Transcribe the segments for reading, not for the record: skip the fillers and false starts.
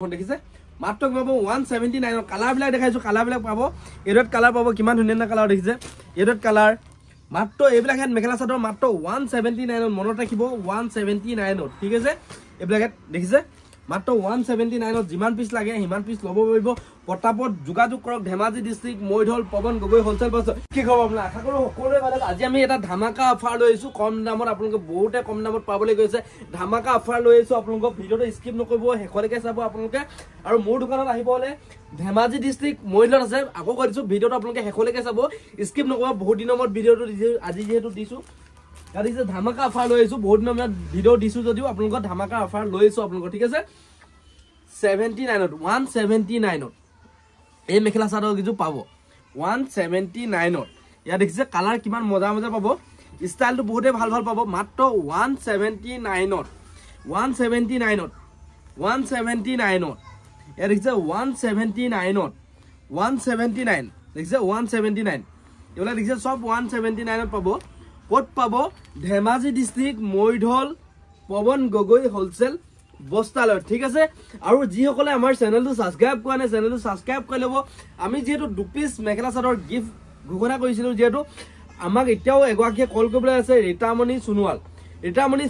দেখিছে মাত্ৰ পাব 179 কালাৰ বিলাক দেখাইছো কালাৰ বিলাক পাব এডট কালাৰ পাব কিমান ধুনীয়া কালাৰ দেখিছে এডট কালাৰ মাত্ৰ এইবিলাক হেড মেখেলা চাদৰ মাত্ৰ 179 মনত ৰাখিব 179 ঠিক আছে এইবিলাক দেখিছে মাত্ৰ 179 যিমান পিস লাগে হিমান পিস লব পাৰিব পটাপট যোগাযোগ কৰক ধেমাজি ডিস্ট্ৰিক্ট মৈধল পৱন গগৈ হোলসেল বজাৰ কি খবৰ আপোনাক আশা কৰো সকলোৰে ভাল আজি আমি এটা ধামাকা অফাৰ লৈছো কম দামত আপোনালোকে বহুতে কম দামত পাবলৈ গৈছে ধামাকা অফাৰ লৈছো আপোনালোকক ভিডিওটো স্কিপ নকৰিব হেকলৈকে চাব আপোনালোকে আৰু মোৰ দোকানত আহিব হলে ধেমাজি ডিস্ট্ৰিক্ট মৈধল আছে আকৌ কৰিছো ভিডিওটো আপোনালোকে হেকলৈকে চাব স্কিপ নকৰিব বহুত দিনৰ মত ভিডিওটো আজি যেহেতু দিছো কালিছে ধামাকা অফাৰ লৈছো বহুত দিনৰ মত ভিডিও দিছো যদিও আপোনালোকৰ ধামাকা অফাৰ লৈছো আপোনালোকৰ ঠিক আছে 79 179 এই মেখেলা চাদৰ কিছু পাব 179 ইয়া দেখিছে কালাৰ কিমান মজা মজা পাব ষ্টাইলটো বহুতে ভাল ভাল পাব মাত্ৰ 179 ইয়া দেখিছে 179 দেখিছে 179 এগুলা দেখিছে সব 179 পাব ক'ত পাব ধেমাজি ডিস্ট্ৰিক্ট মৈধল পৱন গগৈ হোলসেল বস্তালয় ঠিক আছে আৰু যি সকলে আমাৰ চেনেলটো সাবস্ক্ৰাইব কৰা নাই চেনেলটো সাবস্ক্ৰাইব কৰি লব আমি যেহেতু দুপিস মেখেলা চাদৰ গিফট ঘোষণা কৰিছিলো যেহেতু আমাক এতিয়াও এগৰাকীয়ে কল কৰিবলৈ আছে ৰীতামণি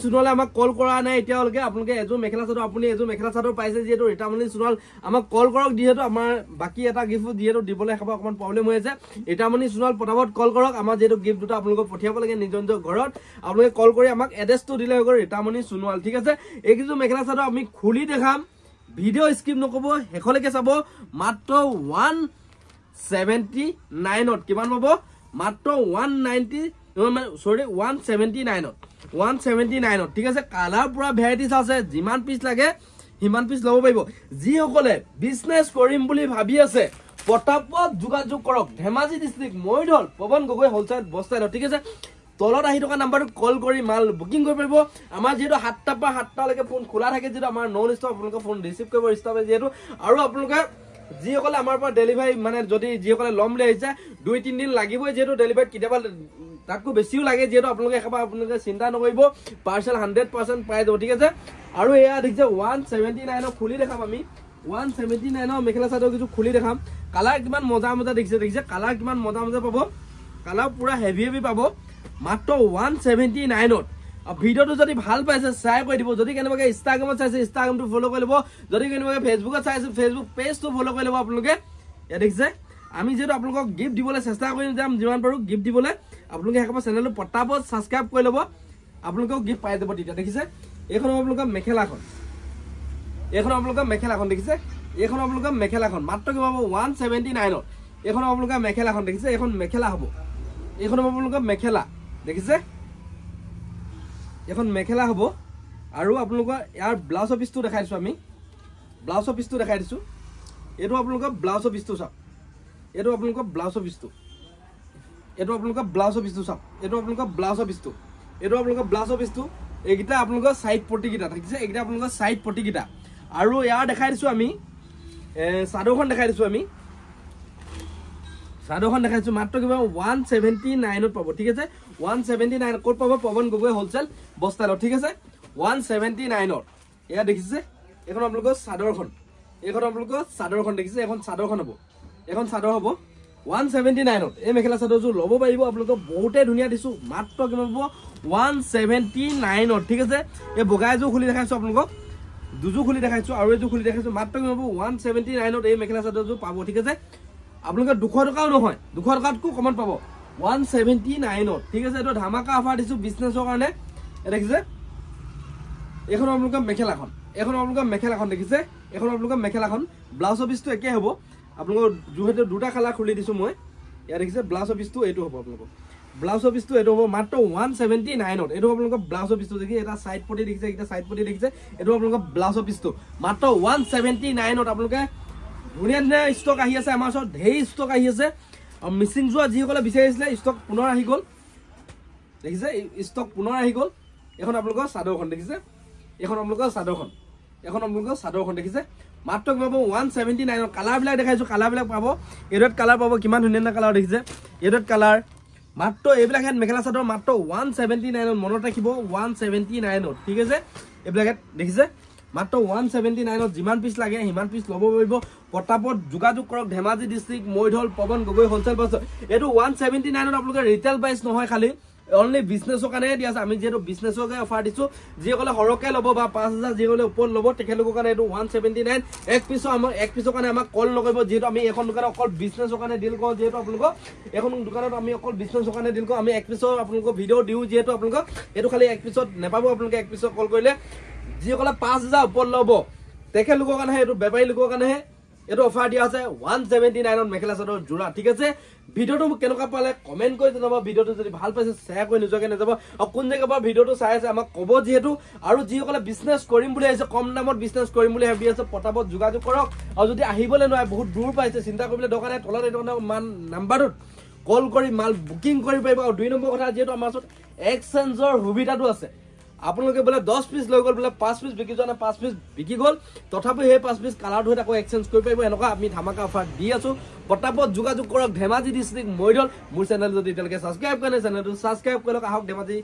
সোণোৱালে আমাক কল কৰা নাই এতিয়ালৈকে আপোনালোকে এজোৰ মেখেলা চাদৰ আপুনি এজোৰ মেখেলা চাদৰ পাইছে যেহেতু ৰীতামণি সোণোৱাল আমাক কল কৰক যেহেতু আমাৰ বাকি এটা গিফট যেহেতু দিবলৈ খাব অকমান প্ৰবলেম হৈ আছে ৰীতামণি সোণোৱাল পটাপট কল কৰক আমাৰ যেহেতু গিফট দুটা আপোনালোকক পঠিয়াব লাগে নিজৰ নিজৰ ঘৰত আপোনালোকে কল কৰি আমাক এড্ৰেছটো দিলে হৈ গ'ল ৰীতামণি সোণোৱাল ঠিক আছে এই কিছু মেখেলা চাদৰ আমি খুলি দেখাম ভিডিও স্কিপ নকৰিব হেকলৈকে চাব মাত্ৰ 179 কিমান পাব মাত্ৰ 179 ঠিক আছে কালাৰ পুৰা ভেৰাইটিজ আছে যিমান পিস লাগে হিমান পিস লব পাৰিব যি সকলে বিজনেস কৰিম বুলি ভাবি আছে পটাপট যোগাযোগ কৰক ধেমাজি ডিস্ট্ৰিক্ট মৈধল পৱন গগৈ হোলসেল বস্তালয় ঠিক আছে তলত আহি থকা নাম্বাৰটো কল কৰি মাল বুকিং কৰিব পাৰিব আমাৰ যেহেতু 7টা পৰা 7টা লৈকে ফোন খোলা থাকে যেহেতু আমাৰ নন ষ্টপ আপোনালোকে ফোন ৰিসিভ কৰিব ষ্টাফে যেহেতু আৰু আপোনালোকে যি সকলে আমাৰ পৰা ডেলিভাৰী মানে যদি যি সকলে লম লৈ আহিছে 2-3 দিন লাগিবই যেহেতু ডেলিভাৰী কিটাবা তাকো বেছিও লাগে যেহেতু আপোনালোকে এখাবা আপোনালোকে চিন্তা নকৰিব পাৰ্সেল 100% পাই যাব ঠিক আছে আৰু এয়া দেখিছে 179 খুলি দেখাম আমি 179 মেখেলা চাদৰ কিছু খুলি দেখাম কালাৰ কিমান মজা মজা দেখিছে কালাৰ কিমান মজা মজা পাব কালাৰ পুৰা হেভি পাব মাত্ৰ 179 ভিডিওটো যদি ভাল পাইছে শেয়াৰ কৰি দিব যদি কেনেবাকে ইনষ্টাগ্ৰামত চাইছে ইনষ্টাগ্ৰামটো ফলো কৰি লব যদি কেনেবাকে ফেসবুকত চাইছে ফেসবুক পেজটো ফলো কৰি লব আপোনালোকে এ দেখিছে আমি যেহেতু আপোনালোকক গিফট দিবলৈ চেষ্টা কৰিম যাম যিমান পাৰো গিফট দিবলৈ আপোনালোকে হেকবা চেনেলটো পটাপট সাবস্ক্ৰাইব কৰি লব আপোনালোকক গিফট পাই যাব তেতিয়া দেখিছে এখন আপোনালোকৰ মেখেলাখন দেখিছে এখন আপোনালোকৰ মেখেলাখন মাত্ৰ কি পাব 179 এখন আপোনালোকৰ মেখেলাখন দেখিছে এখন মেখেলা হ'ব এখন আপোনালোকৰ মেখেলা দেখিছে এখন মেখেলা হ'ব আৰু আপোনালোকৰ ইয়াৰ ব্লাউজ পিসটো দেখাই দিছো আমি ব্লাউজ পিসটো দেখাই দিছো এটো আপোনালোকৰ ব্লাউজ পিসটো চাওক এটো আপোনালোকৰ ব্লাউজ পিসটো চাওক এটো আপোনালোকৰ ব্লাউজ পিসটো এইগিটা আপোনালোকৰ সাইড পটি গিটা থাকিছে এইগিটা আপোনালোকৰ সাইড পটি গিটা আৰু ইয়াৰ দেখাই দিছো আমি সাদৰখন দেখাই দিছো মাত্ৰ কিবা 179 পাব ঠিক আছে 179 কোড পাব পৱন গগৈ হোলসেল বস্তালয় ঠিক আছে 179 এয়া দেখিছে এখন আপোনালোকৰ সাদৰখন দেখিছে এখন সাদৰ হ'ব 179 এই মেখেলা চাদৰযোৰ ল'ব পাৰিব আপোনালোকক বহুতে ধুনীয়া দিছো মাত্ৰ কিমান পাব 179 ঠিক আছে এই বগাইযোৰ খুলি দেখাইছো আপোনালোকক দুযোৰ খুলি দেখাইছো আৰু এযোৰ খুলি দেখাইছো মাত্ৰ কিমান পাব 179 এই মেখেলা চাদৰযোৰ পাব ঠিক আছে আপোনালোকে 200 টকাও নহয় 200 টকাতকৈ কমত পাব 179 ঠিক আছে এটো ধামাকা অফাৰ দিছো বিজনেছৰ কাৰণে দেখিছে এখন আপোনালোকৰ মেখেলাখন দেখিছে এখন আপোনালোকৰ মেখেলাখন ব্লাউজ পিসটো একে হ'ব আপোনালোকৰ যেহেতু দুটা কালাৰ খুলি দিছো মই ইয়া দেখিছে ব্লাউজ পিসটো এটো হ'ব আপোনালোকৰ ব্লাউজ পিসটো এটো হ'ব মাত্ৰ 179 এটো আপোনালোকৰ ব্লাউজ পিসটো দেখি এটা সাইড পটি দেখিছে এটা সাইড পটি দেখিছে এটো আপোনালোকৰ ব্লাউজ পিসটো মাত্ৰ 179 আপোনালোকে ধুনীয়া ধুনীয়া ষ্টক আহি আছে আমাৰ ওচৰত ধেৰ ষ্টক আহি আছে আৰু মিচিং যোৱা যি সকলে বিচাৰিছিলে ষ্টক পুনৰ আহি গ'ল দেখিছে ষ্টক পুনৰ আহি গ'ল এখন আপোনালোকৰ সাদৰখন দেখিছে এখন আপোনালোকৰ সাদৰখন দেখিছে মাত্ৰ কি পাব 179 কালাৰ বিলাক দেখাইছো কালাৰ বিলাক পাব এডট কালাৰ পাব কিমান ধুনীয়া কালাৰ দেখিছে এডট কালাৰ মাত্ৰ এইবিলাক হেড মেখেলা চাদৰ মাত্ৰ 179 মনত ৰাখিব 179 ঠিক আছে এইবিলাক দেখিছে মাত্ৰ 179 যিমান পিছ লাগে সিমান পিছ ল'ব পাৰিব পটাপট যোগাযোগ কৰক ধেমাজি ডিস্ট্ৰিক্ট মৈধল পৱন গগৈ হোলসেল প্ৰাইচ এটো 179 আপোনালোকে ৰিটেল প্ৰাইচ নহয় খালি only business কাৰণে দি আছে আমি যেটো বিজনেছৰ কাৰণে অফাৰ দিছো যি কলে হৰকে ল'ব বা 5000 যি কলে ওপৰ ল'ব তেখেতলোকৰ কাৰণে এটো 179 এক পিছৰ কাৰণে আমাক কল নকৰিব যেটো আমি এখন দোকান অকল বিজনেছৰ কাৰণে ডিল কৰো যেটো আপোনালোক এখন দোকানত আমি অকল বিজনেছৰ কাৰণে ডিল কৰো আমি এক পিছৰ আপোনালোক ভিডিও দিও যেটো আপোনালোক এটো খালি এক পিছত নেপাব আপোনালোক এক পিছৰ কল কৰিলে যি কলে 5000 ওপৰ ল'ব তেখেতলোকৰ কাৰণে এটো বেপাৰী লোকৰ কাৰণে এটো অফাৰ দিয়া আছে 179 ত মেখেলা চাদৰ জোৰা ঠিক আছে ভিডিওটো কেনেকা পালে কমেন্ট কৰি জনাব ভিডিওটো যদি ভাল পাইছে শেয়াৰ কৰি নিজকে নেযাব আৰু কোন জায়গা পৰা ভিডিওটো চাই আছে আমাক কব যেহেতু আৰু যিসকলে বিজনেছ কৰিম বুলি আছে কম দামত বিজনেছ কৰিম বুলি ভাবি আছে পটাপট যোগাযোগ কৰক আৰু যদি আহিবলৈ নোৱাৰে বহুত দূৰ পাইছে চিন্তা কৰিবলৈ দৰকাৰ নাই তলত এইটো নাম্বাৰটোত কল কৰি মাল বুকিং কৰি পাৰিব আৰু 2 নম্বৰ কথা যেহেতু আমাৰ ওচৰত এক্সচেঞ্জৰ সুবিধাটো আছে আপোনালোকে বলে 10 পিস লৈ গল বলে 5 পিস বিকি যোৱা 5 পিস বিকি গল তথাপি হে 5 পিস কালাৰ হৈ আকৌ এক্সচেঞ্জ কৰি পাৰিব এনেকা আমি ধামাকা অফাৰ দি আছো পটাপট যোগাযোগ কৰক ধেমাজি ডিস্ট্ৰিক্ট মৈধল মোৰ চেনেল যদি তেলকে সাবস্ক্ৰাইব কৰে চেনেলটো সাবস্ক্ৰাইব কৰক আহক ধেমাজি